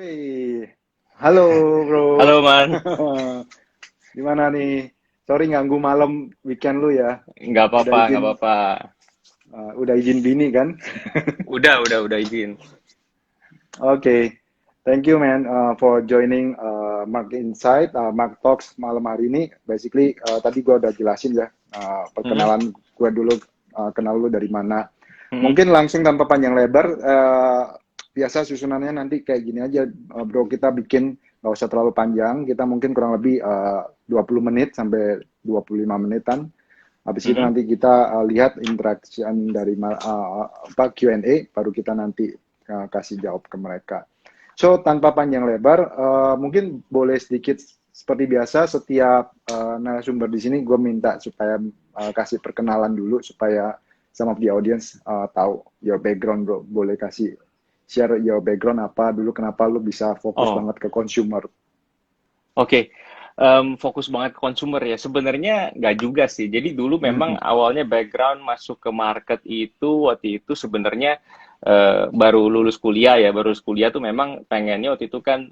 Wih, halo bro. Halo Man, Gimana nih? Sorry ganggu malam weekend lu ya. nggak Udah apa-apa, nggak izin, apa-apa. udah izin bini kan? Udah izin. Oke, thank you man for joining Mark Insight, Mark Talks malam hari ini. Basically tadi gua udah jelasin ya Mhm, perkenalan gua dulu, kenal lu dari mana. mhm, Mungkin langsung tanpa panjang lebar, biasa susunannya nanti kayak gini aja, bro. Kita bikin nggak usah terlalu panjang. Kita mungkin kurang lebih 20 menit sampai 25 menitan. Habis itu mhm. nanti kita lihat interaction dari apa Q&A, baru kita nanti kasih jawab ke mereka. So tanpa panjang lebar, mungkin boleh sedikit seperti biasa setiap narasumber di sini gue minta supaya kasih perkenalan dulu supaya some of the audience tahu your background bro. Boleh kasih share your background apa dulu, kenapa lu bisa fokus Oh, banget ke consumer. oke. Fokus banget ke consumer ya. Sebenarnya nggak juga sih. Jadi dulu memang Mhm. awalnya background masuk ke market itu waktu itu sebenarnya baru lulus kuliah ya. Baru lulus kuliah tuh memang pengennya waktu itu kan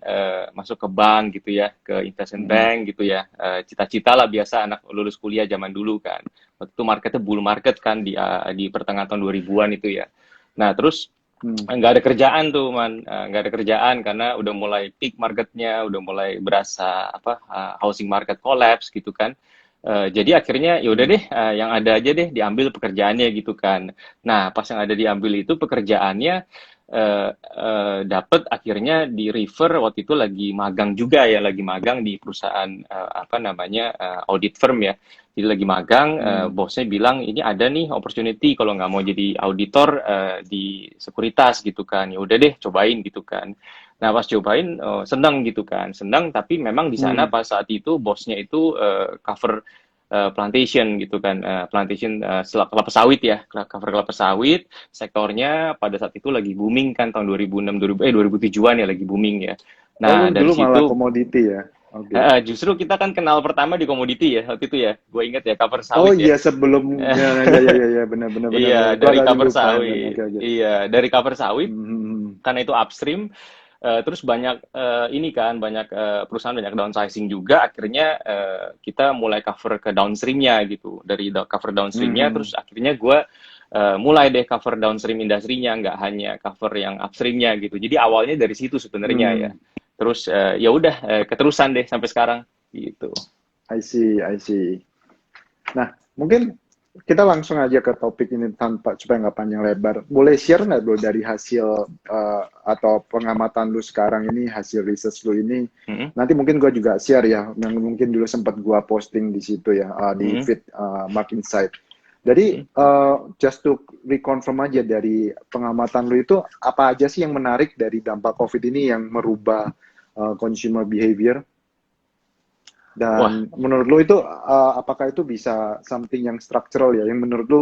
masuk ke bank gitu ya, ke investment Mhm. bank gitu ya. Cita-cita lah biasa anak lulus kuliah zaman dulu kan. Waktu itu marketnya bull market kan di pertengahan tahun 2000-an itu ya. Nah, terus Mhm. nggak ada kerjaan tuh man. Nggak ada kerjaan karena udah mulai peak marketnya, udah mulai berasa apa housing market collapse gitu kan. Jadi akhirnya ya udah Mhm. deh, yang ada aja deh diambil pekerjaannya gitu kan. Nah pas yang ada diambil itu pekerjaannya dapet akhirnya di refer waktu itu lagi magang juga ya, lagi magang di perusahaan apa namanya audit firm ya. Jadi lagi magang, Mhm. bosnya bilang ini ada nih opportunity kalau nggak mau jadi auditor di sekuritas gitu kan. Ya udah deh cobain gitu kan. Nah pas cobain senang gitu kan, senang tapi memang di sana Mhm. pas saat itu bosnya itu cover plantation gitu kan, plantation kelapa sawit ya, cover kelapa sawit, sektornya pada saat itu lagi booming kan tahun 2006 2007-an ya lagi booming ya. Oh, lu Nah dari dulu malah situ komoditi ya? Oke. justru kita kan kenal pertama di komoditi ya waktu itu ya. Gue inget ya cover Oh sawit ya. iya, sebelum ya ya ya ya, ya benar benar benar benar. Iya, Gua dari tadi cover lupa man. sawit. Oke oke. Iya, dari cover sawit Mhm. karena itu upstream. Terus banyak ini kan banyak perusahaan banyak downsizing juga. Akhirnya kita mulai cover ke downstreamnya gitu. Dari cover downstreamnya, Mhm. terus akhirnya gue mulai deh cover downstream industrinya, nggak hanya cover yang upstreamnya gitu. Jadi awalnya dari situ sebenarnya ya. Mhm. Terus ya udah keterusan deh sampai sekarang gitu. I see, I see. Nah, mungkin kita langsung aja ke topik ini tanpa supaya nggak panjang lebar. Boleh share nggak bro dari hasil atau pengamatan lu sekarang ini, hasil research lu ini? Mm-mm, Nanti mungkin gue juga share ya, yang mungkin dulu sempat gue posting di situ ya, di mm-mm, feed Mark Insight. Jadi, mm-mm. just to reconfirm aja dari pengamatan lu itu, apa aja sih yang menarik dari dampak COVID ini yang merubah consumer behavior? Wah, Dan menurut lu itu apakah itu bisa something yang structural ya, yang menurut lu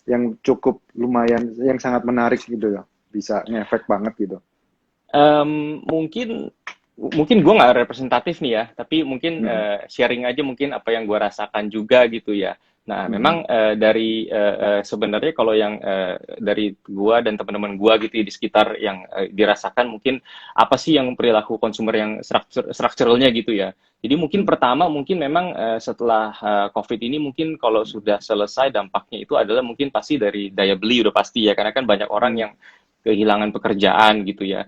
yang cukup lumayan, yang sangat menarik gitu ya, bisa ngefek banget gitu. Mungkin mungkin gue nggak representatif nih ya, tapi mungkin Mhm. sharing aja mungkin apa yang gue rasakan juga gitu ya. Nah, Mhm. memang dari sebenarnya kalau yang dari gue dan teman-teman gue gitu ya, di sekitar yang dirasakan mungkin apa sih yang perilaku konsumer yang strukturalnya gitu ya. Jadi mungkin Mhm. pertama mungkin memang setelah COVID ini mungkin kalau sudah selesai dampaknya itu adalah mungkin pasti dari daya beli udah pasti ya, karena kan banyak orang Mhm. yang kehilangan pekerjaan gitu ya,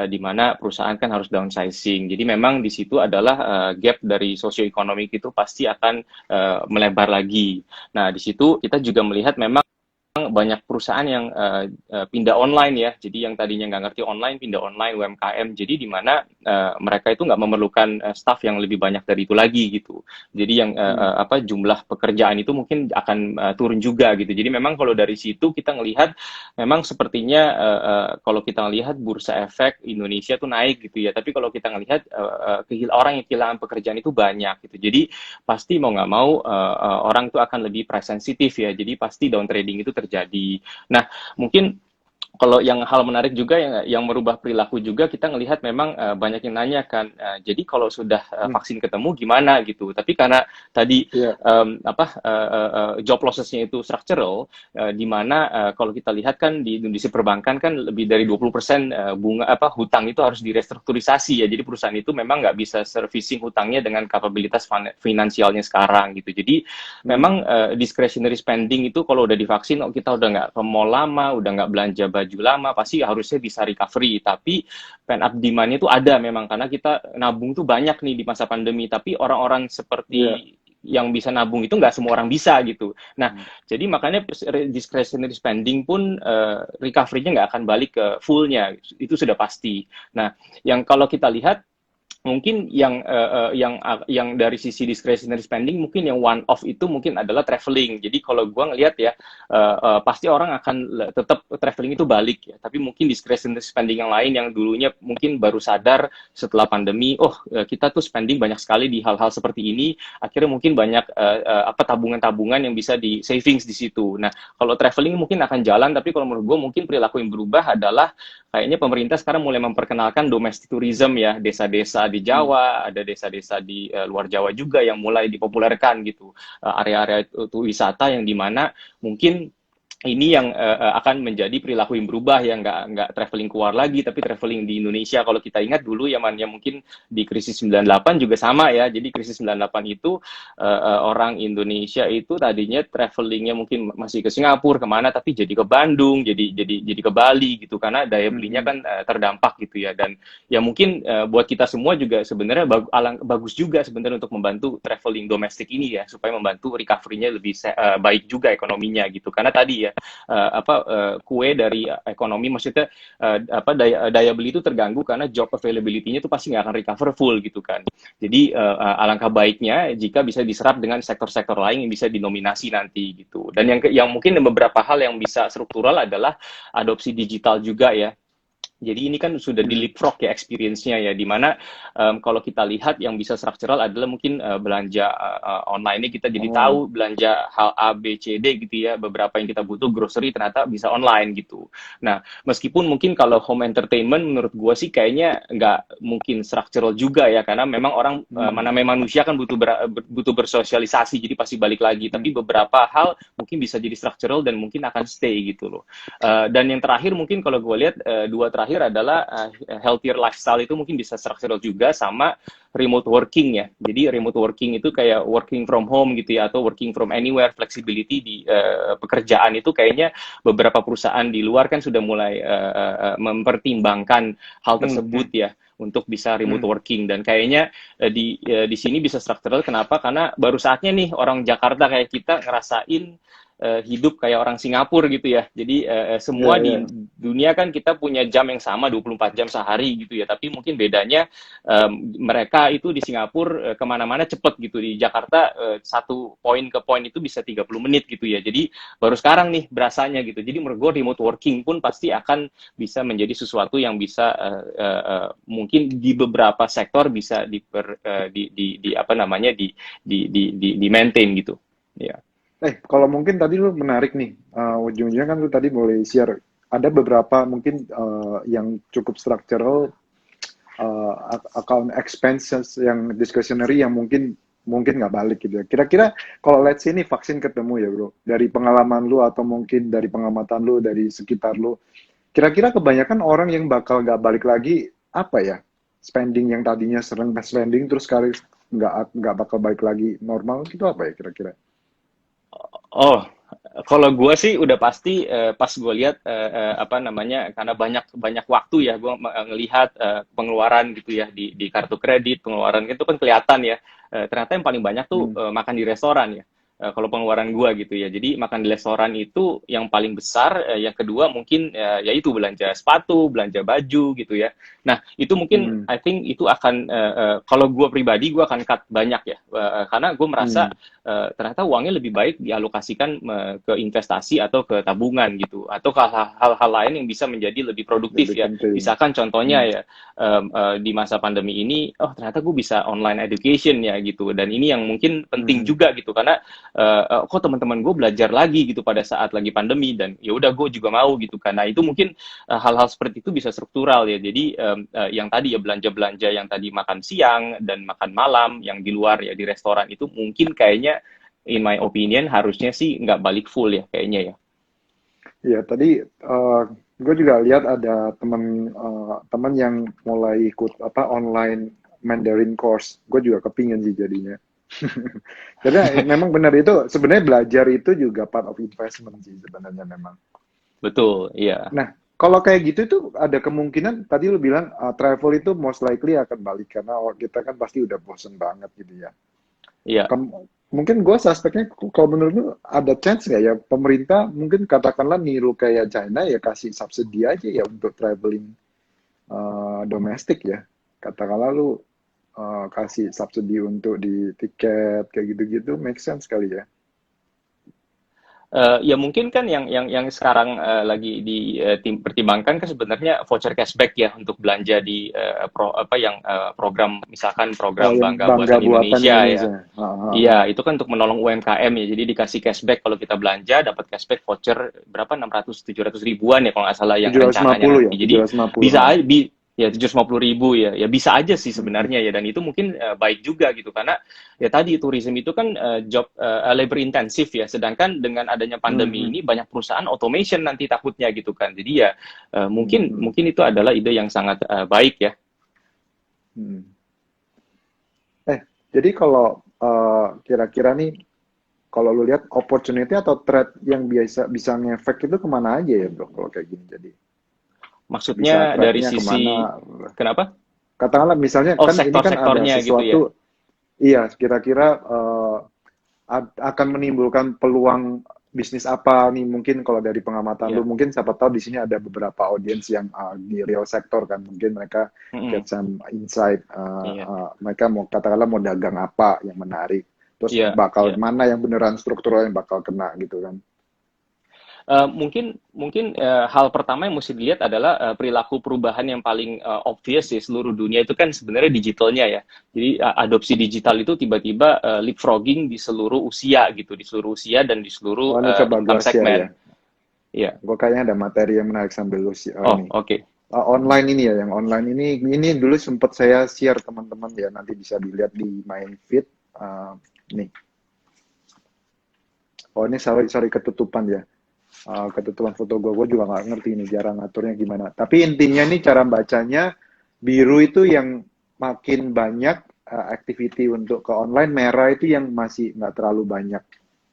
di mana perusahaan kan harus downsizing. Jadi memang di situ adalah gap dari sosioekonomik itu pasti akan melebar lagi. Nah, di situ kita juga melihat memang banyak perusahaan yang pindah online ya. Jadi yang tadinya nggak ngerti online pindah online UMKM. Jadi di mana mereka itu nggak memerlukan staff yang lebih banyak dari itu lagi gitu. Jadi yang Mhm. apa jumlah pekerjaan itu mungkin akan turun juga gitu. Jadi memang kalau dari situ kita ngelihat memang sepertinya kalau kita ngelihat bursa efek Indonesia tuh naik gitu ya. Tapi kalau kita ngelihat orang yang kehilangan pekerjaan itu banyak gitu. Jadi pasti mau nggak mau orang itu akan lebih price sensitif ya. Jadi pasti down trading itu terjadi. Nah, mungkin kalau yang hal menarik juga yang merubah perilaku juga kita ngelihat memang banyak yang nanya kan, jadi kalau sudah vaksin ketemu gimana gitu. Tapi karena tadi Iya. job losses-nya itu structural, di mana kalau kita lihat kan di industri perbankan kan lebih dari 20% bunga hutang itu harus direstrukturisasi ya. Jadi perusahaan itu memang nggak bisa servicing hutangnya dengan kapabilitas finansialnya sekarang gitu. Jadi memang discretionary spending itu kalau udah divaksin, kita udah nggak ke mall lama, udah nggak belanja baju lama, pasti harusnya bisa recovery. Tapi pent up demand-nya itu ada memang, karena kita nabung tuh banyak nih di masa pandemi. Tapi orang-orang Iya. seperti yang bisa nabung itu nggak semua orang bisa gitu. Nah, jadi makanya discretionary spending pun recovery-nya nggak akan balik ke full-nya, itu sudah pasti. Nah, yang kalau kita lihat mungkin yang dari sisi discretionary spending, mungkin yang one off itu mungkin adalah traveling. Jadi kalau gua ngelihat ya, pasti orang akan tetap traveling itu balik ya. Tapi mungkin discretionary spending yang lain yang dulunya mungkin baru sadar setelah pandemi, oh kita tuh spending banyak sekali di hal-hal seperti ini. Akhirnya mungkin banyak tabungan-tabungan yang bisa di savings di situ. Nah, kalau traveling mungkin akan jalan, tapi kalau menurut gua mungkin perilaku yang berubah adalah kayaknya pemerintah sekarang mulai memperkenalkan domestic tourism ya, desa-desa di Jawa, ada desa-desa di luar Jawa juga yang mulai dipopulerkan gitu, area-area wisata yang dimana mungkin ini yang akan menjadi perilaku yang berubah, yang nggak traveling keluar lagi, tapi traveling di Indonesia. Kalau kita ingat dulu ya mungkin di krisis 98 juga sama ya. Jadi krisis 98 itu orang Indonesia itu tadinya travelingnya mungkin masih ke Singapura kemana, tapi jadi ke Bandung, jadi ke Bali gitu, karena daya belinya kan terdampak gitu ya. Dan ya mungkin buat kita semua juga sebenarnya bagus juga sebenarnya untuk membantu traveling domestik ini ya, supaya membantu recovery-nya lebih baik juga ekonominya gitu. Karena tadi ya kue dari ekonomi, maksudnya daya beli itu terganggu karena job availability-nya itu pasti nggak akan recover full gitu kan. Jadi alangkah baiknya jika bisa diserap dengan sektor-sektor lain yang bisa dinominasi nanti gitu. Dan yang mungkin beberapa hal yang bisa struktural adalah adopsi digital juga ya. Jadi ini kan sudah di leapfrog ya experience-nya ya, dimana kalau kita lihat yang bisa structural adalah mungkin belanja online ini kita jadi tahu belanja hal A, B, C, D gitu ya, beberapa yang kita butuh grocery ternyata bisa online gitu. Nah, meskipun mungkin kalau home entertainment menurut gue sih kayaknya nggak mungkin structural juga ya, karena memang orang namanya manusia kan butuh bersosialisasi, jadi pasti balik lagi. Tapi beberapa hal mungkin bisa jadi structural dan mungkin akan stay gitu loh. Dan yang terakhir mungkin kalau gue lihat dua terakhir adalah healthier lifestyle itu mungkin bisa structural juga sama remote working ya. Jadi remote working itu kayak working from home gitu ya, atau working from anywhere, flexibility di pekerjaan itu kayaknya beberapa perusahaan di luar kan sudah mulai mempertimbangkan hal tersebut ya, untuk bisa remote working. Dan kayaknya di sini bisa structural. Kenapa? Karena baru saatnya nih orang Jakarta kayak kita ngerasain hidup kayak orang Singapura gitu ya. Jadi semua di dunia kan kita punya jam yang sama 24 jam sehari gitu ya. Tapi mungkin bedanya mereka itu di Singapura kemana-mana cepet gitu. Di Jakarta satu poin ke poin itu bisa 30 menit gitu ya. Jadi baru sekarang nih berasanya gitu. Jadi menurut gue remote working pun pasti akan bisa menjadi sesuatu yang bisa mungkin di beberapa sektor bisa di maintain gitu. Ya. Kalau mungkin tadi lu menarik nih, ujung-ujungnya kan lu tadi boleh share, ada beberapa mungkin yang cukup structural, account expenses yang discretionary yang mungkin nggak balik gitu ya. Kira-kira kalau let's say ini vaksin ketemu ya bro, dari pengalaman lu atau mungkin dari pengamatan lu, dari sekitar lu, kira-kira kebanyakan orang yang bakal nggak balik lagi apa ya? Spending yang tadinya sering spending terus kali nggak bakal balik lagi normal itu apa ya kira-kira? Oh, kalau gue sih udah pasti pas gue lihat karena banyak waktu ya gue ngelihat pengeluaran gitu ya di kartu kredit, pengeluaran itu kan kelihatan ya. Ternyata yang paling banyak tuh makan di restoran ya. Kalau pengeluaran gua gitu ya. Jadi makan di restoran itu yang paling besar. Yang kedua mungkin yaitu belanja sepatu, belanja baju gitu ya. Nah, itu mungkin I think itu akan kalau gua pribadi gua akan cut banyak ya. Karena gua merasa ternyata uangnya lebih baik dialokasikan ke investasi atau ke tabungan gitu, atau ke hal-hal lain yang bisa menjadi lebih produktif ya. Misalkan contohnya ya di masa pandemi ini, oh ternyata gue bisa online education ya gitu, dan ini yang mungkin penting juga gitu, karena kok teman-teman gue belajar lagi gitu pada saat lagi pandemi, dan ya udah gue juga mau gitu kan. Nah itu mungkin hal-hal seperti itu bisa struktural ya. Jadi yang tadi ya belanja-belanja yang tadi makan siang dan makan malam yang di luar ya di restoran itu mungkin kayaknya in my opinion harusnya sih nggak balik full ya kayaknya ya. Ya, tadi gue juga lihat ada teman yang mulai ikut apa online Mandarin course. Gue juga kepingin sih jadinya. Jadi memang benar itu sebenarnya belajar itu juga part of investment sih sebenarnya memang. Betul, iya. Nah, kalau kayak gitu itu ada kemungkinan tadi lu bilang travel itu most likely akan balik karena kita kan pasti udah bosen banget gitu ya. Iya. Kem- Mungkin gue suspeknya kalau menurut lu ada chance nggak ya pemerintah mungkin katakanlah niru kayak China ya kasih subsidi aja ya untuk traveling domestik ya. Katakanlah lu kasih subsidi untuk di tiket kayak gitu-gitu make sense kali ya. Ya mungkin kan yang sekarang lagi dipertimbangkan kan sebenarnya voucher cashback ya untuk belanja di program misalkan Oh, program yang Bangga bangga Buatan buatan Indonesia ya. Indonesia. Iya, itu kan untuk menolong UMKM ya. Jadi dikasih cashback kalau kita belanja, dapat cashback voucher berapa 600-700 ribuan ya kalau nggak salah yang rencananya 750 ya, nanti. Jadi 750. bisa ya 750 ribu ya. Ya bisa aja sih sebenarnya ya, dan itu mungkin baik juga gitu karena ya tadi tourism itu kan job labor intensif ya. Sedangkan dengan adanya pandemi Hmm. ini banyak perusahaan automation nanti takutnya gitu kan. Jadi ya mungkin Hmm. mungkin itu adalah ide yang sangat baik ya. Hmm. Jadi kalau kira-kira nih, kalau lu lihat opportunity atau threat yang biasa bisa ngefek itu kemana aja ya bro? Kalau kayak gini jadi bisa Maksudnya dari threatnya sisi kemana? kenapa? Katakanlah misalnya Oh, kan ini kan ada sektor-sektornya gitu ya. sesuatu, iya kira-kira akan menimbulkan peluang bisnis apa nih mungkin kalau dari pengamatan lu Iya. mungkin siapa tahu di sini ada beberapa audiens yang di real sector kan mungkin mereka Mm-mm. get some insight Iya. mereka mau katakanlah mau dagang apa yang menarik terus Iya. bakal Iya. mana yang beneran struktural yang bakal kena gitu kan. Mungkin mungkin hal pertama yang mesti dilihat adalah perilaku perubahan yang paling obvious ya seluruh dunia itu kan sebenarnya digitalnya ya. Jadi adopsi digital itu tiba-tiba leapfrogging di seluruh usia gitu, di seluruh usia dan di Oh seluruh ini coba income gua share ya, segment. Iya. gue kayaknya ada materi yang menarik sambil lu Oh, ini oke. online ini ya yang online ini dulu sempat saya share teman-teman ya nanti bisa dilihat di my feed nih. Oh ini sorry ketutupan ya. Ketutupan foto gue juga nggak ngerti ini cara ngaturnya gimana. Tapi intinya nih cara bacanya biru itu yang makin banyak activity untuk ke online, merah itu yang masih nggak terlalu banyak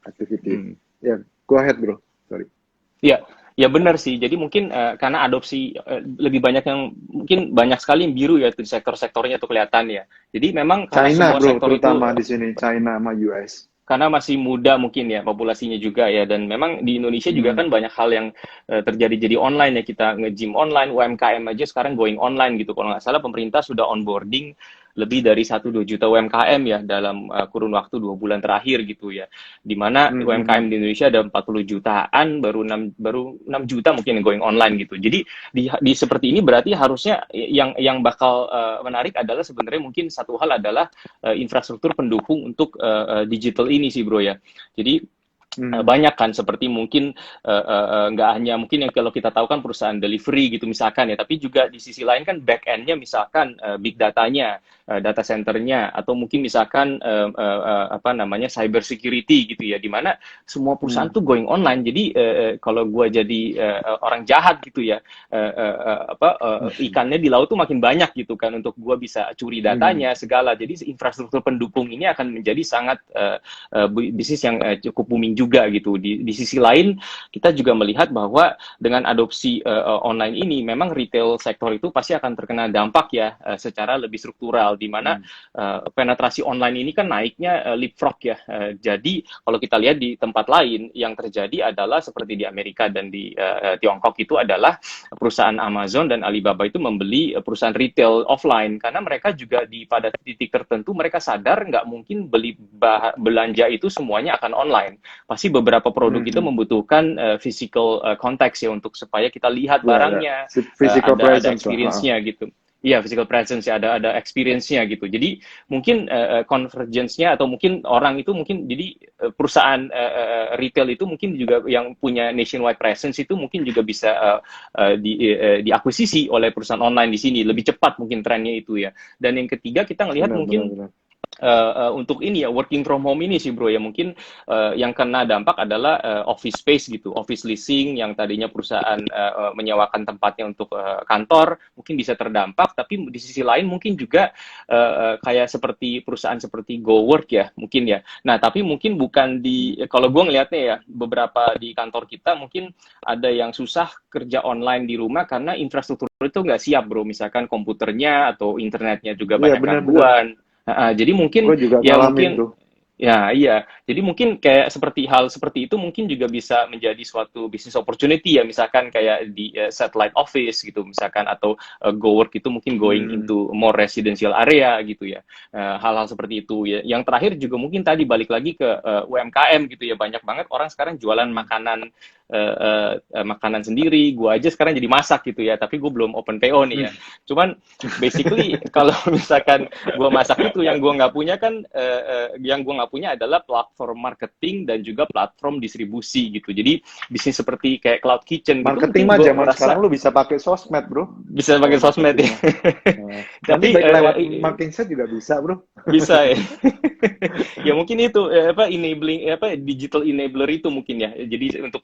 activity. Hmm. Ya, go ahead bro. Sorry. Iya, ya benar sih. Jadi mungkin karena adopsi lebih banyak yang mungkin banyak sekali yang biru ya di sektor-sektornya itu kelihatan ya. Jadi memang karena China semua bro, sektor itu terutama di sini China sama US. karena masih muda mungkin ya populasinya juga ya, dan memang di Indonesia juga Hmm. kan banyak hal yang terjadi jadi online ya, kita nge-gym online, UMKM aja sekarang going online gitu. Kalau nggak salah pemerintah sudah onboarding lebih dari 1-2 juta UMKM ya dalam kurun waktu 2 bulan terakhir gitu ya, dimana Hmm, hmm, UMKM hmm. di Indonesia ada 40 jutaan, baru 6 juta mungkin yang going online gitu. Jadi di seperti ini berarti harusnya yang bakal menarik adalah sebenarnya mungkin satu hal adalah infrastruktur pendukung untuk digital ini sih bro ya. Jadi Hmm. banyak kan seperti mungkin nggak hanya mungkin yang kalau kita tahu kan perusahaan delivery gitu misalkan ya, tapi juga di sisi lain kan back end-nya misalkan big datanya, data centernya, atau mungkin misalkan apa namanya cyber security gitu ya, di mana semua perusahaan Hmm. tuh going online. Jadi kalau gua jadi orang jahat gitu ya, ikannya di laut tuh makin banyak gitu kan untuk gua bisa curi Hmm. datanya segala. Jadi infrastruktur pendukung ini akan menjadi sangat bisnis yang cukup booming juga gitu. Di sisi lain kita juga melihat bahwa dengan adopsi online ini memang retail sektor itu pasti akan terkena dampak ya secara lebih struktural, di mana Hmm. penetrasi online ini kan naiknya leapfrog ya. Jadi kalau kita lihat di tempat lain yang terjadi adalah seperti di Amerika dan di Tiongkok itu adalah perusahaan Amazon dan Alibaba itu membeli perusahaan retail offline karena mereka juga pada titik tertentu mereka sadar nggak mungkin belanja itu semuanya akan online. Pasti beberapa produk Hmm. itu Hmm. membutuhkan physical context ya untuk supaya kita lihat Ya, ya. barangnya, Physical ada presence lah. experience-nya gitu. Iya, physical presence ya, ada experience-nya gitu. Jadi mungkin convergence-nya atau mungkin orang itu mungkin jadi perusahaan retail itu mungkin juga yang punya nationwide presence itu mungkin juga bisa diakuisisi oleh perusahaan online di sini lebih cepat mungkin trennya itu ya. Dan yang ketiga kita ngelihat Benar, benar, mungkin benar. untuk ini ya working from home ini sih bro ya mungkin yang kena dampak adalah office space gitu, office leasing yang tadinya perusahaan menyewakan tempatnya untuk kantor mungkin bisa terdampak, tapi di sisi lain mungkin juga kayak seperti perusahaan seperti GoWork ya mungkin ya. Nah tapi mungkin bukan di kalau gue ngelihatnya ya beberapa di kantor kita mungkin ada yang susah kerja online di rumah karena infrastruktur itu nggak siap bro, misalkan komputernya atau internetnya juga Iya, banyak benar-benar. gangguan. Jadi mungkin Gue juga ya ngalamin mungkin tuh. ya iya. Jadi mungkin kayak seperti hal seperti itu mungkin juga bisa menjadi suatu business opportunity ya misalkan kayak di satellite office gitu misalkan atau GoWork itu mungkin going Hmm. into more residential area gitu ya. Hal-hal seperti itu ya. Yang terakhir juga mungkin tadi balik lagi ke UMKM gitu ya. Banyak banget orang sekarang jualan makanan makanan sendiri. Gua aja sekarang jadi masak gitu ya, tapi gue belum open PO nih ya. Cuman basically kalau misalkan gua masak itu yang gua nggak punya kan yang gua nggak punya adalah platform marketing dan juga platform distribusi gitu. Jadi bisnis seperti kayak cloud kitchen gitu Marketing mungkin mah gua zaman sekarang merasa lu bisa pakai sosmed, bro. bisa Kalau pakai sosmed marketing ya. mah. Nanti Tapi baik lewat marketing set juga bisa, bro. bisa ya. Ya mungkin itu apa enabling apa digital enabler itu mungkin ya. Jadi untuk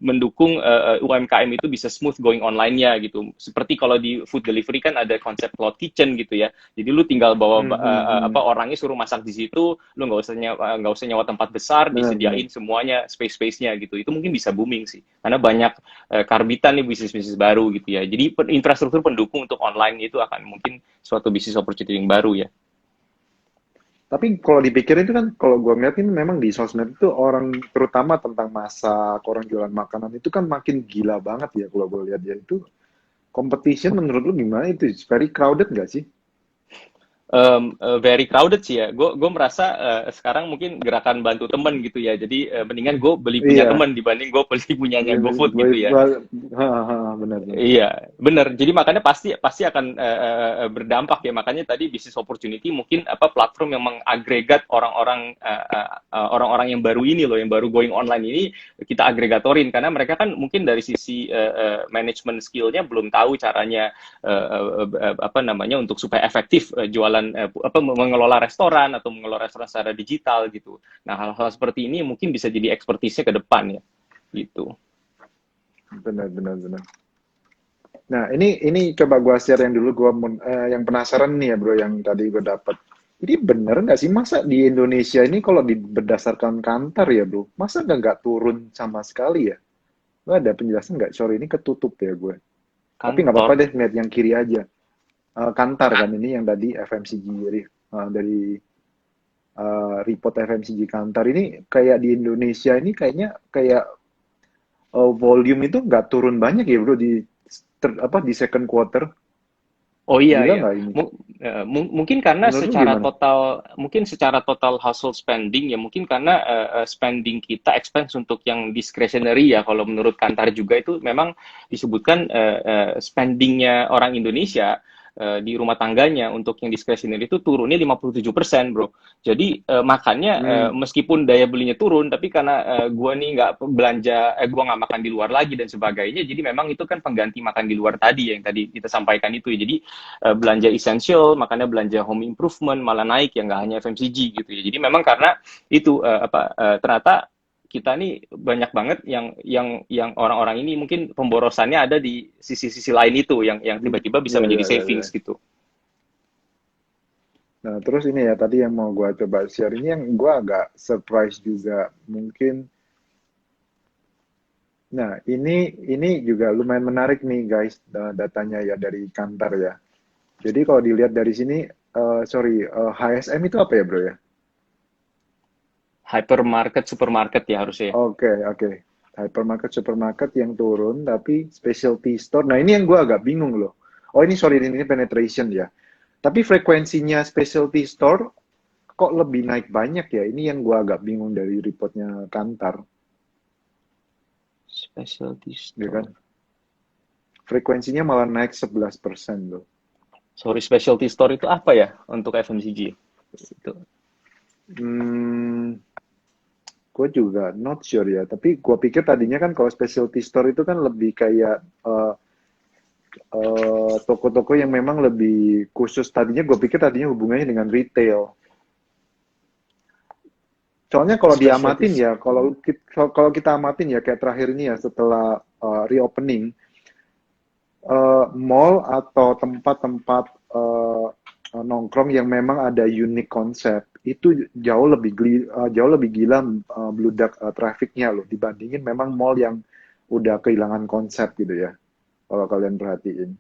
mendukung UMKM itu bisa smooth going online-nya gitu. Seperti kalau di food delivery kan ada konsep cloud kitchen gitu ya. Jadi lu tinggal bawa orangnya suruh masak di situ, lu nggak usah nyewa tempat besar, Benar-benar. disediain semuanya space-space-nya gitu. Itu mungkin bisa booming sih. Karena banyak karbitan nih bisnis-bisnis baru gitu ya. Jadi infrastruktur pendukung untuk online itu akan mungkin suatu bisnis opportunity yang baru ya. Tapi kalau dipikir itu kan, kalau gue ngeliatin memang di sosmed itu orang, terutama tentang masak, orang jualan makanan itu kan makin gila banget ya kalau gue lihat ya. Itu competition menurut lu gimana itu? It's very crowded nggak sih? Very crowded sih ya. Gue merasa sekarang mungkin gerakan bantu temen gitu ya. Jadi mendingan gue beli punya Iya. temen dibanding gue beli punyanya GoFood gitu ya. Benar-benar. Iya, benar. Jadi makanya pasti pasti akan berdampak ya. Makanya tadi bisnis opportunity mungkin apa platform yang mengagregat orang-orang yang baru ini loh, yang baru going online ini kita agregatorin karena mereka kan mungkin dari sisi management skillnya belum tahu caranya apa namanya untuk supaya efektif jualan apa mengelola restoran atau mengelola restoran secara digital gitu. Nah hal-hal seperti ini mungkin bisa jadi ekspertisnya ke depan ya, gitu. Benar-benar. Nah, ini coba gua share yang dulu yang penasaran nih ya, Bro, yang tadi gua dapat. Jadi bener nggak sih masa di Indonesia ini kalau berdasarkan kantar ya, Bro, masa nggak turun sama sekali ya? Lo ada penjelasan nggak? Sorry, ini ketutup ya gue. Tapi nggak Kantor. apa-apa deh, lihat yang kiri aja. Kantar kan ini yang tadi FMCG dari report FMCG Kantar ini kayak di Indonesia ini kayaknya kayak volume itu nggak turun banyak ya, Bro, di second quarter. Oh iya Gila ya. nggak ini? Mungkin karena Menurut lu gimana? secara total household spending ya mungkin karena spending kita expense untuk yang discretionary ya kalau menurut Kantar juga itu memang disebutkan spendingnya orang Indonesia di rumah tangganya untuk yang discretionary itu turunnya 57% bro. Jadi makanya Hmm. meskipun daya belinya turun tapi karena gua nih nggak belanja gua nggak makan di luar lagi dan sebagainya jadi memang itu kan pengganti makan di luar tadi yang tadi kita sampaikan itu ya. Jadi belanja essential, makanya belanja home improvement malah naik ya nggak hanya FMCG gitu ya. Jadi memang karena itu ternyata kita nih banyak banget yang orang-orang ini mungkin pemborosannya ada di sisi-sisi lain itu yang tiba-tiba bisa Ya, menjadi ya, ya, savings ya. gitu. Nah, terus ini ya tadi yang mau gua coba share ini yang gua agak surprise juga. Mungkin, nah ini juga lumayan menarik nih guys, datanya ya dari Kantar ya. Jadi kalau dilihat dari sini, sorry, HSM itu apa ya bro ya? Hypermarket, supermarket ya harusnya ya. Oke, oke. Hypermarket, supermarket yang turun, tapi specialty store. Nah, ini yang gua agak bingung loh. Oh, ini sorry, ini penetration ya. Tapi frekuensinya specialty store kok lebih naik banyak ya? Ini yang gua agak bingung dari reportnya Kantar, Specialty ya kan? store. Frekuensinya malah naik 11% loh. Sorry, specialty store itu apa ya untuk FMCG? Itu. Hmm, gue juga not sure ya. Tapi gue pikir tadinya kan kalau specialty store itu kan lebih kayak toko-toko yang memang lebih khusus. Tadinya gue pikir tadinya hubungannya dengan retail. Soalnya kalau Specialty diamatin ya, store. kalau kita amatin ya kayak terakhir ini ya setelah reopening, mall atau tempat-tempat nongkrong yang memang ada unique konsep itu jauh lebih gila bludak trafficnya loh dibandingin memang mall yang udah kehilangan konsep gitu ya kalau kalian perhatiin.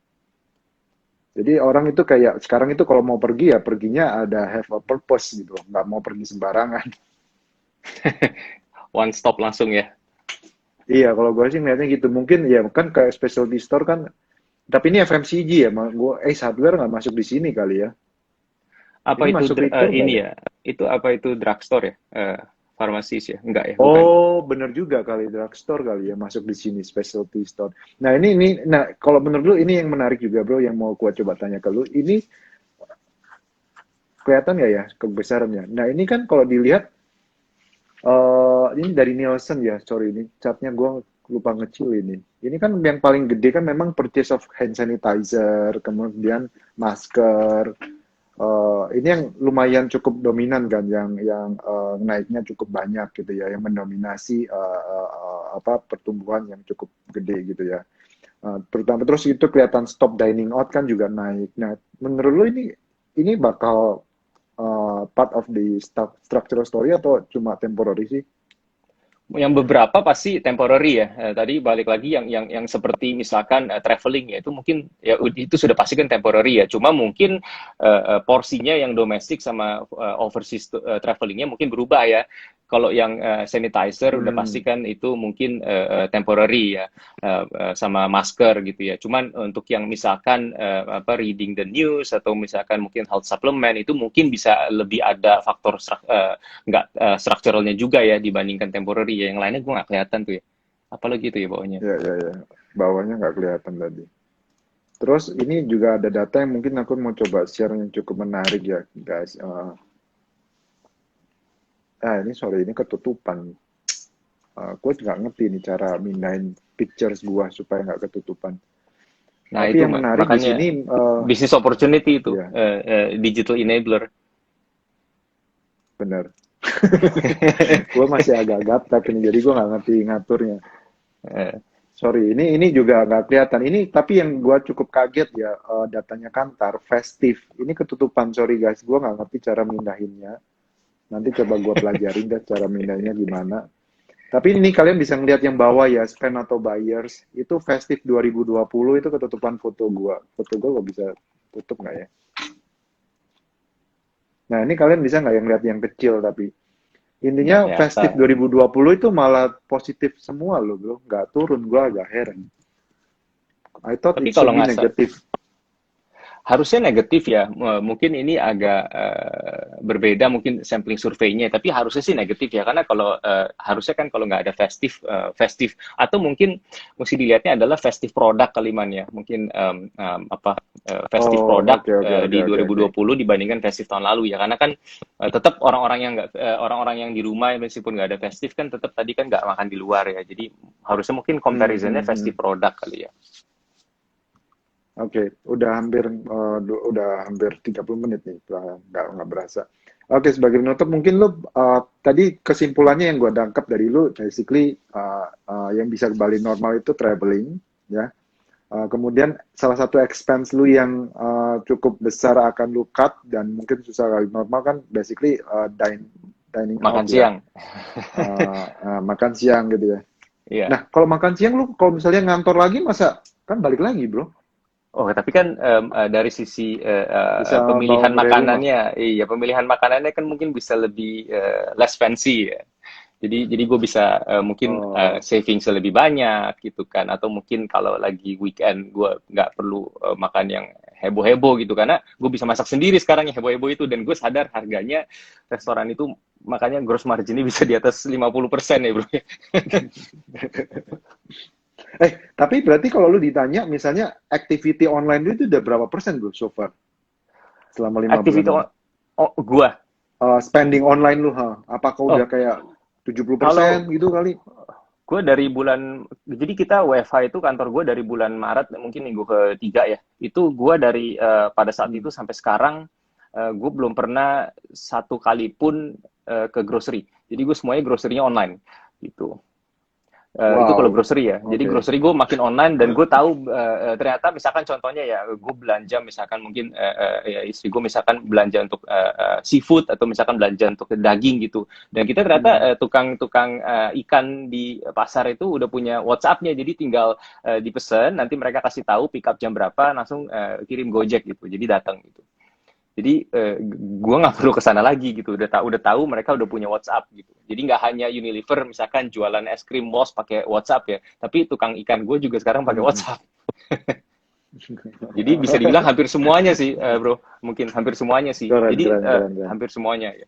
Jadi orang itu kayak sekarang itu kalau mau pergi ya perginya ada have a purpose gitu loh, nggak mau pergi sembarangan. One stop langsung ya. Iya, kalau gue sih ngeliatnya gitu. Mungkin ya kan kayak specialty store kan, tapi ini FMCG ya, gue hardware nggak masuk di sini kali ya. Apa Ini itu masuk retail nggak ini ya? ya? Itu apa itu drugstore ya? Farmasis ya? Enggak ya, bukan. Oh, bener juga kali drugstore kali ya masuk di sini specialty store. Nah nah kalau menurut lu ini yang menarik juga bro, yang mau gua coba tanya ke lu, ini kelihatan nggak ya kebesarannya? Nah ini kan kalau dilihat, ini dari Nielsen ya, sorry ini chartnya gua lupa ngecil ini. Ini kan yang paling gede kan memang purchase of hand sanitizer, kemudian masker. Ini yang lumayan cukup dominan kan, yang naiknya cukup banyak gitu ya, yang mendominasi apa pertumbuhan yang cukup gede gitu ya. Terutama terus itu kelihatan stop dining out kan juga naik. Nah, menurut lo ini bakal part of the structural story atau cuma temporary sih? Yang beberapa pasti temporary ya. Tadi balik lagi yang seperti misalkan traveling ya itu mungkin ya itu sudah pasti kan temporary ya. Cuma mungkin porsinya yang domestik sama overseas travelingnya mungkin berubah ya. Kalau yang sanitizer udah pasti Hmm, kan itu mungkin temporary ya, sama masker gitu ya. Cuman untuk yang misalkan apa reading the news atau misalkan mungkin health supplement itu mungkin bisa lebih ada faktor nggak strukturalnya juga ya dibandingkan temporary ya. Yang lainnya gue nggak kelihatan tuh ya. Apalagi itu ya bawahnya. ya ya ya. Bawahnya nggak kelihatan tadi. Terus ini juga ada data yang mungkin aku mau coba share yang cukup menarik ya, guys. Ini sorry ini ketutupan. Gue nggak ngerti nih cara mindahin pictures gua supaya nggak ketutupan. Nah Tapi itu yang menarik di makanya sini, business opportunity itu ya digital enabler. benar. Gue masih agak gaptek nih, jadi gue nggak ngerti ngaturnya. Eh, Sorry, ini juga nggak kelihatan. Ini tapi yang gue cukup kaget ya, datanya Kantar, festif. Ini ketutupan, sorry guys, gue nggak ngerti cara mindahinnya. Nanti coba gue pelajarin deh cara mindahinnya gimana. Tapi ini kalian bisa ngeliat yang bawah ya, spend atau buyers. Itu festif 2020 itu ketutupan foto gue. Foto gue bisa tutup nggak ya? Nah, ini kalian bisa nggak yang lihat yang kecil tapi nggak intinya festif kelihatan. 2020 itu malah positif semua loh bro, nggak turun, gua agak heran. I thought Tapi it should kalau be nggak negative. harusnya negatif ya. Mungkin ini agak berbeda mungkin sampling surveinya, tapi harusnya sih negatif ya. Karena kalau harusnya kan kalau nggak ada festif atau mungkin mesti dilihatnya adalah festif produk kaliman ya. Mungkin apa festif Oh, produk oke oke oke di oke oke. 2020 dibandingkan festif tahun lalu ya. Karena kan tetap orang-orang yang nggak orang-orang yang di rumah meskipun nggak ada festif kan tetap tadi kan nggak makan di luar ya. Jadi harusnya mungkin comparisonnya festif Hmm. produk kali ya. Oke, udah hampir 30 menit nih, nggak berasa. Oke, sebagai penutup mungkin lu tadi kesimpulannya yang gua tangkap dari lu basically yang bisa kembali normal itu traveling ya. Kemudian salah satu expense lu yang cukup besar akan lu cut dan mungkin susah kali normal kan basically dining out Makan ya. siang. Makan siang gitu ya. Iya. Nah, kalau makan siang lu kalau misalnya ngantor lagi masa kan balik lagi, Bro. Oh, tapi kan dari sisi Bisa bawa pemilihan dari rumah. makanannya, iya pemilihan makanannya kan mungkin bisa lebih less fancy ya. Jadi gue bisa mungkin Oh, saving lebih banyak gitu kan, atau mungkin kalau lagi weekend gue nggak perlu makan yang heboh-heboh gitu karena gue bisa masak sendiri sekarang yang heboh-heboh itu dan gue sadar harganya restoran itu makanya gross marginnya bisa di atas 50% ya bro. tapi berarti kalau lu ditanya misalnya activity online itu udah berapa persen, Bro, so far? selama 5 bulan Activity ini? gua. Spending online lu, apakah udah Oh, kayak 70% kalau gitu kali? gue dari bulan, jadi kita WFH itu kantor gue dari bulan Maret, mungkin minggu ketiga ya. Itu gue dari pada saat Hmm. itu sampai sekarang, gue belum pernah satu kali pun ke grocery. Jadi gue semuanya grocery-nya online gitu. Itu kalau Wow, grocery ya. Jadi oke. grocery gue makin online dan gue tahu ternyata misalkan contohnya ya gue belanja misalkan mungkin ya istri gue misalkan belanja untuk seafood atau misalkan belanja untuk daging gitu. Dan kita ternyata Hmm. tukang-tukang ikan di pasar itu udah punya WhatsApp-nya. Jadi tinggal dipesan, nanti mereka kasih tahu pick up jam berapa, langsung kirim Gojek gitu. Jadi datang gitu. Jadi gue nggak perlu kesana lagi gitu, udah tahu mereka udah punya WhatsApp gitu. Jadi nggak hanya Unilever misalkan jualan es krim Moss pakai WhatsApp ya, tapi tukang ikan gue juga sekarang pakai Hmm. WhatsApp. Jadi bisa dibilang hampir semuanya sih, bro. Mungkin hampir semuanya sih. Keren, Jadi keren, keren, keren. hampir semuanya ya.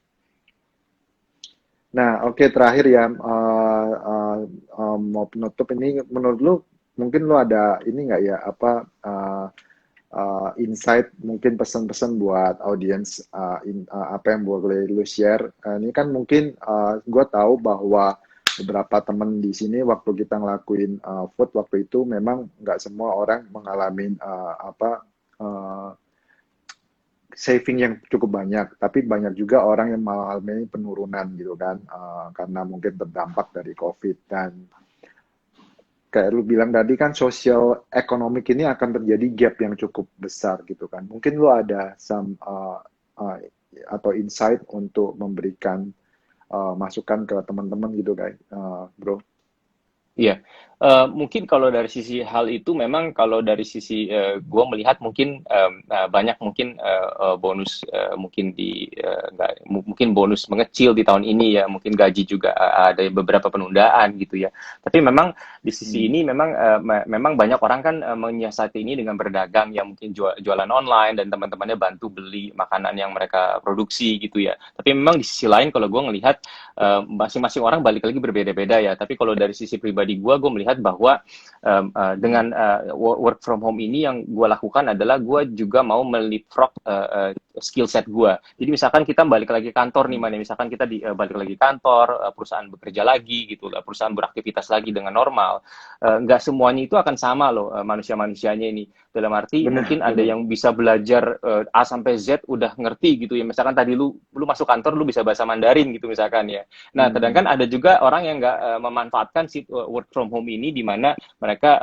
Nah, oke, terakhir ya, mau penutup ini, menurut lu, mungkin lu ada ini nggak ya, apa, insight, mungkin pesan-pesan buat audiens, apa yang boleh lu share? Ini kan mungkin gue tahu bahwa beberapa temen di sini waktu kita ngelakuin food waktu itu memang nggak semua orang mengalami apa, uh, saving yang cukup banyak, tapi banyak juga orang yang mengalami penurunan gitu kan, karena mungkin terdampak dari COVID. Dan kayak lu bilang tadi kan, sosial ekonomik ini akan terjadi gap yang cukup besar gitu kan. Mungkin lu ada uh, atau insight untuk memberikan masukan ke teman-teman gitu kan, bro. Iya, mungkin kalau dari sisi hal itu memang kalau dari sisi gue melihat mungkin banyak mungkin bonus mungkin mungkin bonus mengecil di tahun ini ya mungkin gaji juga ada beberapa penundaan gitu ya. Tapi memang di sisi Hmm. ini memang memang banyak orang kan menyiasati ini dengan berdagang ya mungkin jualan online dan teman-temannya bantu beli makanan yang mereka produksi gitu ya. Tapi memang di sisi lain kalau gue ngelihat masing-masing orang balik lagi berbeda-beda ya. Tapi kalau dari sisi pribadi gue melihat bahwa dengan work from home ini yang gue lakukan adalah gue juga mau melipfrog skill set gue. Jadi misalkan kita balik lagi kantor nih, Hmm. mana misalkan kita balik lagi kantor, perusahaan bekerja lagi gitu, perusahaan beraktivitas lagi dengan normal. Nggak semuanya itu akan sama loh manusia-manusianya ini. Dalam arti Benar, mungkin ada benar. yang bisa belajar A sampai Z udah ngerti gitu ya. Misalkan tadi lu masuk kantor lu bisa bahasa Mandarin gitu misalkan ya. Nah, sedangkan Hmm. ada juga orang yang nggak memanfaatkan si work from home ini di mana mereka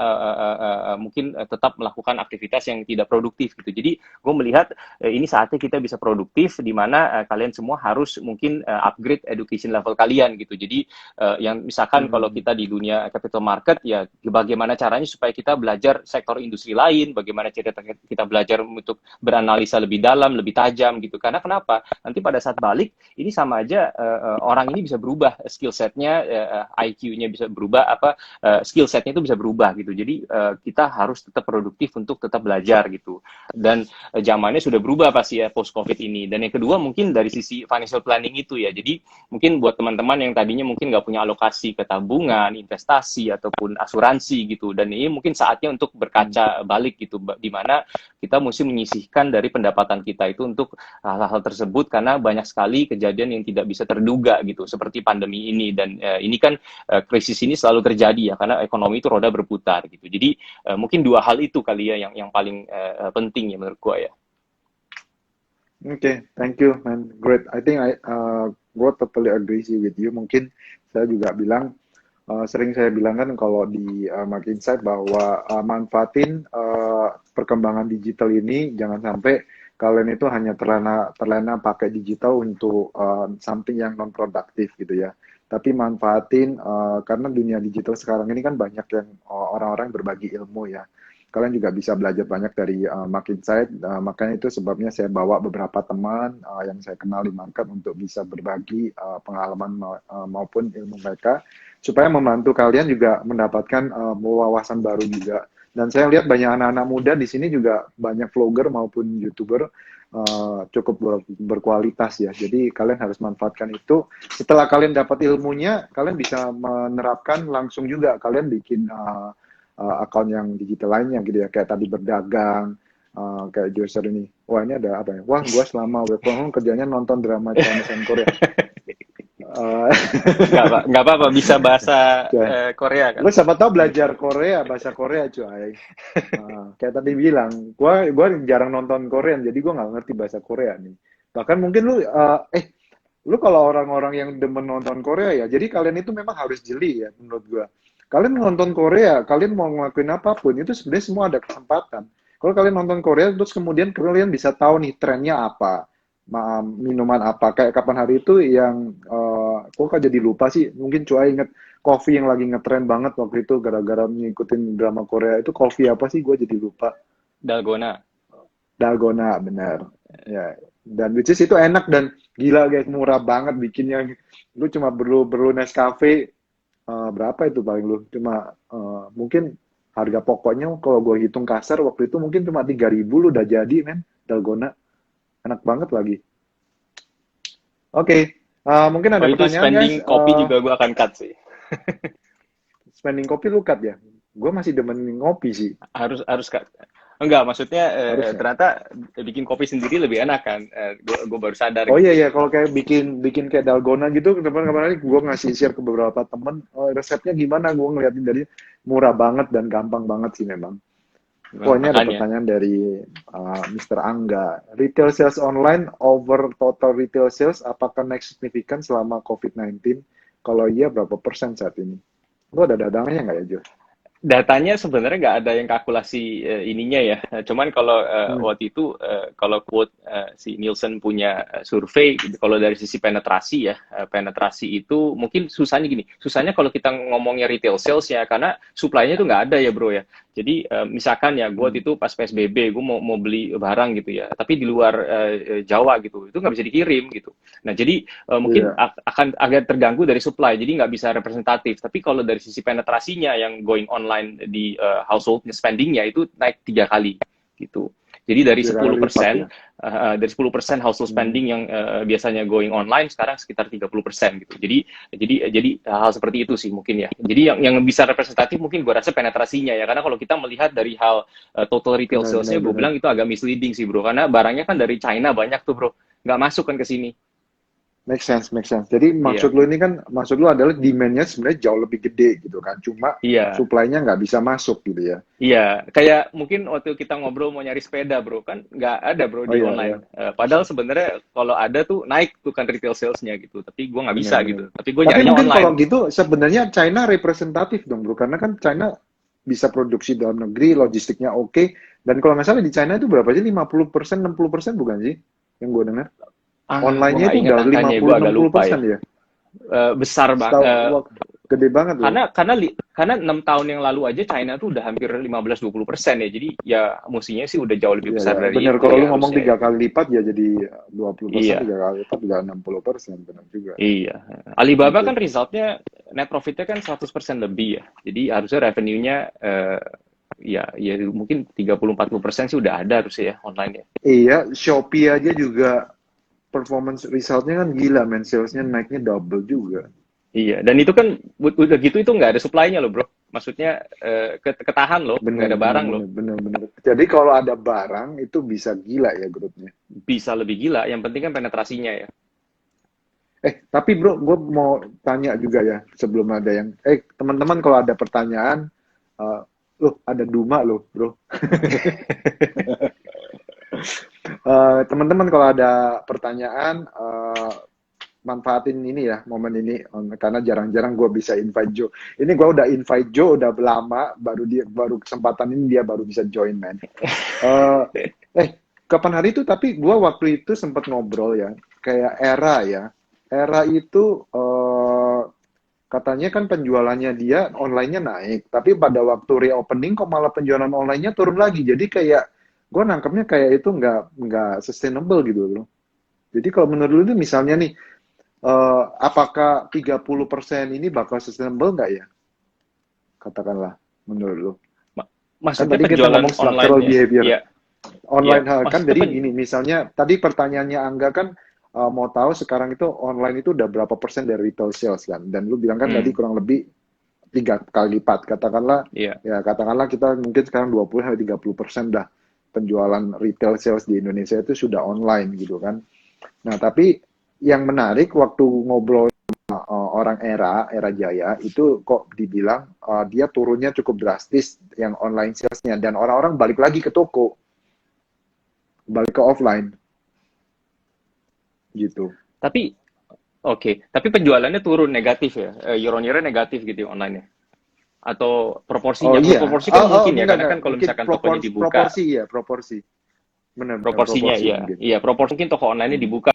mungkin tetap melakukan aktivitas yang tidak produktif gitu. Jadi gue melihat ini saatnya kita bisa produktif di mana kalian semua harus mungkin upgrade education level kalian gitu. Jadi yang misalkan kalau Hmm. kita di dunia capital market ya bagaimana caranya supaya kita belajar sektor industri lain, bagaimana cara kita belajar untuk beranalisa lebih dalam, lebih tajam gitu. Karena kenapa? Nanti pada saat balik ini sama aja orang ini bisa berubah skill setnya, IQ-nya bisa berubah, skill setnya itu bisa berubah gitu. Jadi kita harus tetap produktif untuk tetap belajar gitu. Dan zamannya sudah berubah pasti ya post COVID ini. Dan yang kedua mungkin dari sisi financial planning itu ya. Jadi mungkin buat teman-teman yang tadinya mungkin nggak punya alokasi ke tabungan, investasi ataupun asuransi gitu. Dan ini mungkin saatnya untuk Hmm. berkaca balik gitu, di mana kita mesti menyisihkan dari pendapatan kita itu untuk hal-hal tersebut karena banyak sekali kejadian yang tidak bisa terduga gitu seperti pandemi ini dan ini kan krisis ini selalu terjadi ya karena ekonomi itu roda berputar gitu. Jadi mungkin dua hal itu kali ya yang paling penting ya menurut gua ya. Okay, thank you, man. Great. I think gue totally agree sih with you. Mungkin saya juga bilang, sering saya bilang kan kalau di Mark Insight bahwa manfaatin perkembangan digital ini, jangan sampai kalian itu hanya terlena pakai digital untuk something yang non produktif gitu ya. Tapi manfaatin karena dunia digital sekarang ini kan banyak yang orang-orang berbagi ilmu ya. Kalian juga bisa belajar banyak dari Mark Insight. Makanya itu sebabnya saya bawa beberapa teman yang saya kenal di market untuk bisa berbagi pengalaman maupun ilmu mereka supaya membantu kalian juga mendapatkan wawasan baru juga. Dan saya lihat banyak anak-anak muda di sini juga banyak vlogger maupun YouTuber cukup berkualitas ya. Jadi kalian harus manfaatkan itu. Setelah kalian dapat ilmunya, kalian bisa menerapkan langsung juga. Kalian bikin akun yang digital lainnya gitu ya, kayak tadi berdagang. kayak Joser ini. Wah ini ada apa ya? Wah gua selama work from home kerjanya nonton drama Chinese and Korea. Eh, Nggak apa-apa, bisa bahasa Korea kan. gue siapa tahu belajar Korea, bahasa Korea cuy. Kayak tadi bilang, gua jarang nonton Korean, jadi gua nggak ngerti bahasa Korea nih. Bahkan mungkin lu kalau orang-orang yang demen nonton Korea ya, jadi kalian itu memang harus jeli ya menurut gua. Kalian nonton Korea, kalian mau ngelakuin apapun itu sebenarnya semua ada kesempatan. Kalau kalian nonton Korea terus kemudian kalian bisa tahu nih trennya apa, minuman apa. Kayak kapan hari itu yang kok jadi lupa sih? Mungkin Cua inget coffee yang lagi ngetren banget waktu itu gara-gara ngikutin drama Korea itu coffee apa sih? Gue jadi lupa. Dalgona. Dalgona, benar. Ya, dan which is itu enak dan gila guys, murah banget bikinnya. Lu cuma perlu Nescafe berapa itu paling lu? Cuma mungkin harga pokoknya kalau gue hitung kasar waktu itu mungkin cuma 3.000 lu udah jadi men, Dalgona. Enak banget lagi. Oke, mungkin ada Oh itu pertanyaan spending guys. kopi juga gue akan cut sih. Spending kopi lu cut ya? Gue masih demen ngopi sih. Harus cut. Enggak, maksudnya Harus ya? ternyata bikin kopi sendiri lebih enak kan. Gue baru sadar Oh gitu. iya kalau kayak bikin kayak dalgona gitu, kemarin gue ngasih share ke beberapa temen, resepnya gimana, gue ngeliatin dari murah banget dan gampang banget sih memang. Oh ini ada Makanya. pertanyaan dari Mr. Angga. Retail sales online over total retail sales, apakah naik signifikan selama COVID-19? Kalau iya berapa persen saat ini? Lo ada datanya nggak ya, Jo? Datanya sebenarnya nggak ada yang kalkulasi ininya ya. Cuman kalau Hmm, waktu itu kalau quote si Nielsen punya survei, kalau dari sisi penetrasi ya, penetrasi itu mungkin susahnya gini. Susahnya kalau kita ngomongnya retail sales ya, karena supply-nya itu nggak ada ya bro ya. Jadi misalkan ya, gue hmm, waktu itu pas PSBB, gue mau beli barang gitu ya, tapi di luar Jawa gitu, itu nggak bisa dikirim gitu. Nah jadi mungkin iya, akan agak terganggu dari supply, jadi nggak bisa representatif. Tapi kalau dari sisi penetrasinya yang going online di household spendingnya itu naik 3 kali gitu. Jadi dari 3 kali lipat 10%, ya. dari 10% household Hmm, spending yang biasanya going online sekarang sekitar 30% gitu. Jadi hal seperti itu sih mungkin ya. Jadi yang bisa representatif mungkin gue rasa penetrasinya ya. Karena kalau kita melihat dari hal total retail benar, benar, sales-nya, gue benar. bilang itu agak misleading sih bro. Karena barangnya kan dari China banyak tuh bro, nggak masuk kan ke sini. Make sense, make sense. Jadi Iya, maksud lu adalah demand-nya sebenarnya jauh lebih gede gitu kan. Cuma iya. supply-nya nggak bisa masuk gitu ya. Iya, kayak mungkin waktu kita ngobrol mau nyari sepeda, bro, kan nggak ada, bro, Oh di iya, online. iya. Padahal sebenarnya kalau ada tuh naik tuh kan retail sales-nya gitu. Tapi gue nggak bisa gitu. Benar-benar. Tapi gue Tapi nyarinya mungkin online. kalau gitu sebenarnya China representatif dong bro, karena kan China bisa produksi dalam negeri, logistiknya oke. Dan kalau nggak salah di China itu berapa sih? 50%, 60% bukan sih? Yang gue dengar. Gue Online-nya nggak itu inget udah angkanya, gue agak lupa ya. 50-60% ya. Besar Setahu, banget. wah, gede banget loh. Karena 6 tahun yang lalu aja China tuh udah hampir 15-20% ya. Jadi ya mestinya sih udah jauh lebih Iya besar ya, dari bener. itu Kalau lu ya ngomong harusnya ya. 3 kali lipat ya jadi 20%, Iya, 3 kali lipat udah 60%, benar juga. iya. Alibaba Oke. kan resultnya net profitnya kan 100% lebih ya. Jadi harusnya revenue-nya ya mungkin 30-40% sih udah ada harusnya ya online ya. Iya, Shopee aja juga performance resultnya kan gila, men. Salesnya naiknya double juga. Iya, dan itu kan udah gitu itu nggak ada supply-nya loh bro. Maksudnya ketahan loh, nggak Bener, ada bener, barang loh. bener, bener, bener. Jadi kalau ada barang itu bisa gila ya grupnya. Bisa lebih gila, yang penting kan penetrasinya ya. Tapi bro, gue mau tanya juga ya sebelum ada yang, teman-teman kalau ada pertanyaan, loh ada Duma loh bro. Teman-teman kalau ada pertanyaan, manfaatin ini ya momen ini karena jarang-jarang gue bisa invite Joe. Ini gue udah invite Joe udah lama, baru kesempatan ini dia baru bisa join man. Eh, kapan hari itu tapi gue waktu itu sempat ngobrol ya, kayak Era ya. Era itu katanya kan penjualannya dia online-nya naik, tapi pada waktu reopening kok malah penjualan online-nya turun lagi. Jadi kayak gue nangkepnya kayak itu nggak sustainable gitu loh. Jadi kalau menurut lu itu misalnya nih, apakah 30% ini bakal sustainable nggak ya? Katakanlah menurut lu. Kan Maksudnya tadi kita penjualan ngomong structural online-nya, behavior. iya, iya. Online kan Maksudnya jadi gini misalnya tadi pertanyaannya Angga kan mau tahu sekarang itu online itu udah berapa persen dari retail sales kan, dan lu bilang kan tadi hmm, kurang lebih 3 kali lipat katakanlah, iya, ya katakanlah kita mungkin sekarang 20 sampai 30% dah. penjualan retail sales di Indonesia itu sudah online gitu kan. Nah, tapi yang menarik waktu ngobrol sama orang era Jaya itu kok dibilang dia turunnya cukup drastis yang online salesnya dan orang-orang balik lagi ke toko, balik ke offline gitu. Tapi oke, tapi penjualannya turun negatif ya, year on year-nya negatif gitu ya online-nya. Atau Oh proporsinya? Kalau iya, proporsi kan mungkin ya, karena enggak, kan kalau mungkin misalkan tokonya dibuka, proporsi ya, proporsi, benar-benar proporsinya proporsi iya, mungkin. iya proporsi mungkin toko online-nya Hmm. dibuka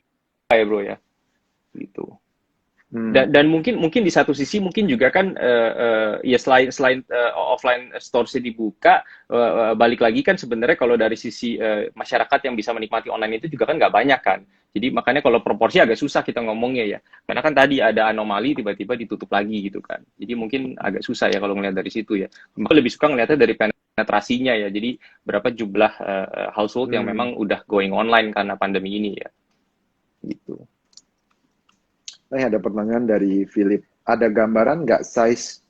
ya bro ya, gitu. Hmm. Dan mungkin di satu sisi mungkin juga kan ya selain selain offline stores dibuka, balik lagi kan sebenarnya kalau dari sisi masyarakat yang bisa menikmati online itu juga kan nggak banyak kan. Jadi makanya kalau proporsi agak susah kita ngomongnya ya. Karena kan tadi ada anomali tiba-tiba ditutup lagi gitu kan. Jadi mungkin agak susah ya kalau ngelihat dari situ ya. Aku lebih suka ngelihatnya dari penetrasinya ya. Jadi berapa jumlah household yang Hmm. memang udah going online karena pandemi ini ya. Gitu. Ada pertanyaan dari Philip. Ada gambaran nggak size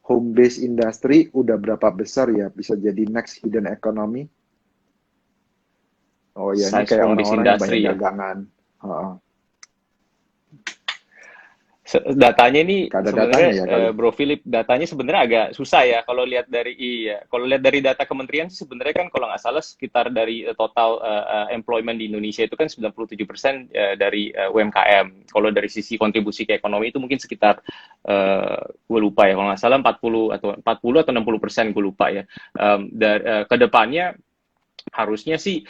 home base industry udah berapa besar ya bisa jadi next hidden economy? Oh ya, ini Size kayak home based orang-orang yang banyak industry ya. dagangan. Heeh. Datanya ini Nggak ada sebenarnya datanya ya kali. Bro Philip, datanya sebenarnya agak susah ya kalau lihat dari iya kalau lihat dari data kementerian sih sebenarnya kan kalau nggak salah sekitar dari total employment di Indonesia itu kan 97% dari UMKM. Kalau dari sisi kontribusi ke ekonomi itu mungkin sekitar gue lupa ya kalau nggak salah 40 atau 60% gue lupa ya. Ke depannya harusnya sih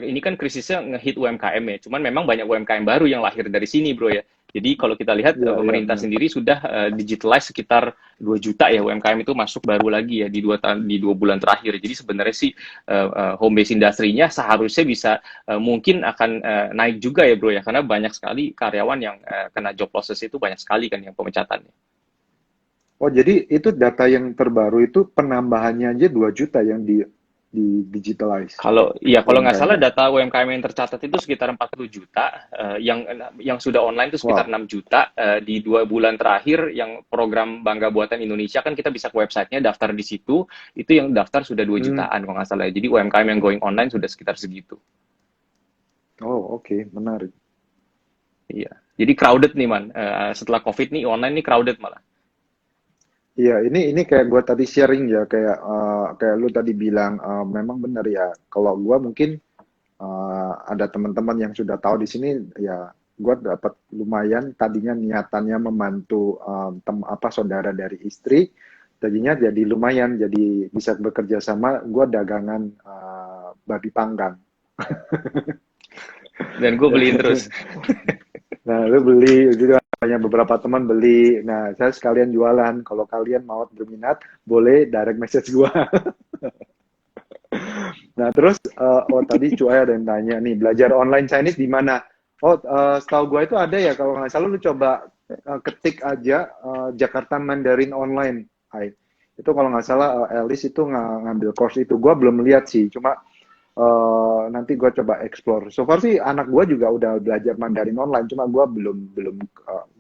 ini kan krisisnya ngehit UMKM ya. Cuman memang banyak UMKM baru yang lahir dari sini, Bro ya. Jadi kalau kita lihat Iya, iya pemerintah benar. sendiri sudah digitalize sekitar 2 juta ya UMKM itu masuk baru lagi ya di 2 bulan terakhir. Jadi sebenarnya sih home base industry-nya seharusnya bisa mungkin akan naik juga ya, Bro ya. Karena banyak sekali karyawan yang kena job losses itu banyak sekali kan yang pemecatannya. Oh, jadi itu data yang terbaru itu penambahannya aja 2 juta yang di digitalize Kalau nggak salah UMKM-nya. data UMKM yang tercatat itu sekitar 40 juta, yang sudah online itu sekitar Wow. 6 juta. Di 2 bulan terakhir yang program Bangga Buatan Indonesia kan kita bisa ke websitenya daftar di situ, itu yang daftar sudah 2 Hmm. jutaan kalau nggak salah. Jadi UMKM yang going online sudah sekitar segitu. Oh, oke, menarik. Iya. Jadi crowded nih man. Setelah COVID nih online nih crowded malah. Iya, ini kayak gua tadi sharing ya, kayak lu tadi bilang memang benar ya. Kalau gua mungkin ada teman-teman yang sudah tahu di sini ya, gua dapat lumayan tadinya niatannya membantu apa saudara dari istri, tadinya jadi lumayan jadi bisa bekerja sama. Gua dagangan babi panggang. Dan gue beliin terus. Nah, lu beli juga banyak beberapa teman beli. Nah, saya sekalian jualan. Kalau kalian mau berminat, boleh direct message gua. Nah, terus oh tadi Cuai ada yang tanya nih, belajar online Chinese di mana? Oh, setahu gua itu ada ya kalau nggak salah lu coba ketik aja Jakarta Mandarin Online. Hai. Itu kalau nggak salah Alice itu ngambil course itu. Gua belum lihat sih, cuma nanti gue coba explore. So far sih anak gue juga udah belajar Mandarin online, cuma gue belum belum.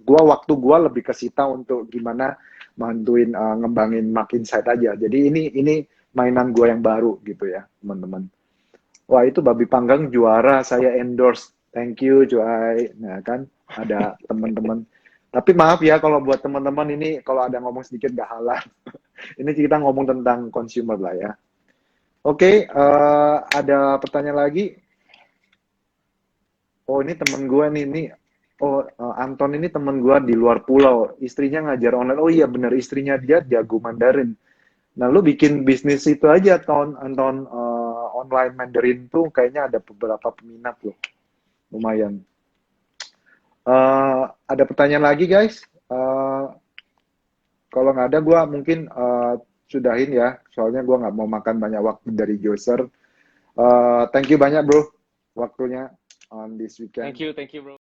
Waktu gue lebih kesita untuk gimana bantuin ngembangin makin site aja. Jadi ini mainan gue yang baru gitu ya, teman-teman. Wah itu babi panggang juara, saya endorse. Thank you, Joy. Nah kan ada teman-teman. Tapi maaf ya kalau buat teman-teman ini kalau ada ngomong sedikit gak halal. Ini kita ngomong tentang consumer lah ya. Oke, ada pertanyaan lagi. Oh, ini temen gue nih. Oh, Anton ini temen gue di luar pulau. Istrinya ngajar online. Oh iya bener, istrinya dia jago Mandarin. Nah, lu bikin bisnis itu aja, Anton, online Mandarin tuh kayaknya ada beberapa peminat loh. Lumayan. Ada pertanyaan lagi, guys? Kalau nggak ada, gue mungkin sudahin ya. Soalnya gue nggak mau makan banyak waktu dari Joser. Thank you banyak, bro, waktunya on this weekend. Thank you bro.